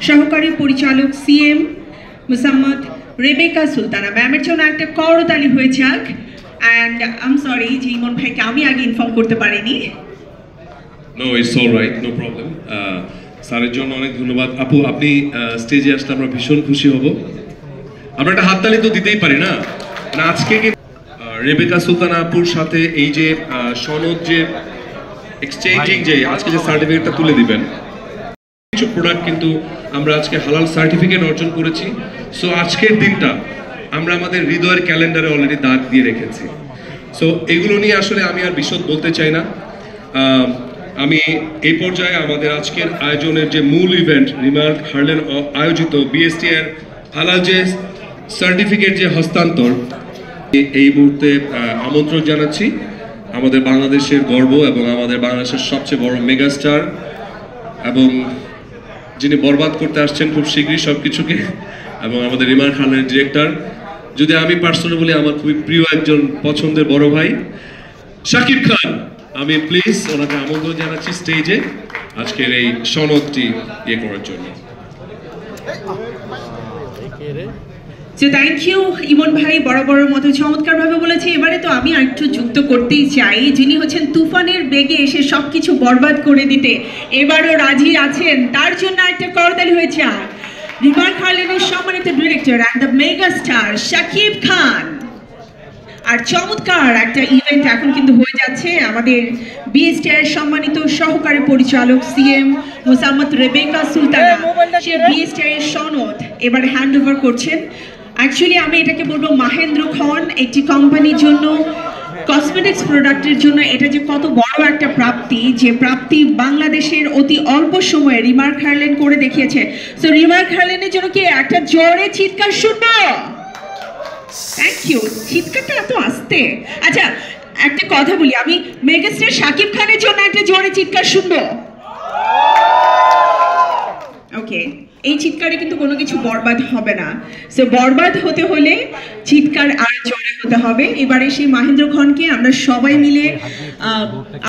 সহকারী পরিচালক CM Mosammat Rebecca Sultana ম্যামের জন্য একটা করতালি হয়ে যাক। অ্যান্ড আই এম সরি যে ইমন ভাইকে আমি আগে ইনফর্ম করতে পারিনি। No it's alright, no problem. স্যারের জন্য অনেক ধন্যবাদ। আপু, আপনি স্টেজে আসলে আমরা ভীষণ খুশি হব। আমরা একটা হাততালি তো দিতেই পারি না? মানে আজকে রেবেকা সুলতানা আপুর সাথে এই যে সনদ যে এক্সচেঞ্জিং যে আজকে যে সার্টিফিকেটটা তুলে দিবেন, কিছু প্রোডাক্ট কিন্তু আমরা আজকে হালাল সার্টিফিকেট অর্জন করেছি। সো আজকের দিনটা আমরা আমাদের হৃদয়ের ক্যালেন্ডারে অলরেডি দাগ দিয়ে রেখেছি। সো এগুলো নিয়ে আসলে আমি আর বিশদ বলতে চাই না। আমি এই পর্যায়ে আমাদের আজকের আয়োজনের যে মূল ইভেন্ট, রিমার্ক হার্লেন আয়োজিত বিএসটি এর হালাল যে সার্টিফিকেট যে হস্তান্তর, এই মুহূর্তে আমন্ত্রণ জানাচ্ছি আমাদের বাংলাদেশের গর্ব এবং আমাদের বাংলাদেশের সবচেয়ে বড় মেগাস্টার এবং যিনি বরবাদ করতে আসছেন খুব শীঘ্রই সবকিছুকে, এবং আমাদের রিমার্ক হার্লেনের ডিরেক্টর, যদি আমি পার্সোনালি বলি আমার খুবই প্রিয় একজন পছন্দের বড় ভাই শাকিব খান। আমি প্লিজ ওনাকে আমন্ত্রণ জানাচ্ছি স্টেজে আজকের এই সনদটি ইয়ে করার জন্য। থ্যাংক ইউ ইমন ভাই, বরাবরের মতো চমৎকারভাবে বলেছে। এবারে তো আমি একটু যুক্ত করতেই চাই, যিনি হচ্ছেন তুফানের বেগে এসে সবকিছু বরবাদ করে দিতে এবারও রাজি আছেন, তার জন্য একটা করতালি হয়েছে রিমার্ক হার্লেনের সম্মানিত director and the mega star Shakib Khan. আর চমৎকার একটা ইভেন্ট এখন কিন্তু হয়ে যাচ্ছে। আমাদের বিএসটি এর সম্মানিত সহকারী পরিচালক সিএম মোসাম্মদ রেবেকা সুলতানা সে বিএসটি এর সনদ এবারে হ্যান্ড ওভার করছেন। অ্যাকচুয়ালি আমি এটাকে বলবো মাহেন্দ্র খন একটি কোম্পানির জন্য, কসমেটিক্স প্রোডাক্টের জন্য এটা যে কত বড় একটা প্রাপ্তি, যে প্রাপ্তি বাংলাদেশের অতি অল্প সময়ে রিমার্ক হার্লেন করে দেখিয়েছে। সো রিমার্ক হার্লেনের জন্য কি একটা জোরে চিৎকার শুনবো? Thank you. চিৎকারটা এত আসতে। আচ্ছা একটা কথা বলি, আমি মেগাস্টার শাকিব খানের জন্য একটা জোরে চিৎকার শুনবো? ওকে, এই চিৎকারে কিন্তু কোনো কিছু বরবাদ হবে না। সো বরবাদ হতে হলে চিৎকার আর জোরে হতে হবে। এবারে সেই মাহেন্দ্র খনকে আমরা সবাই মিলে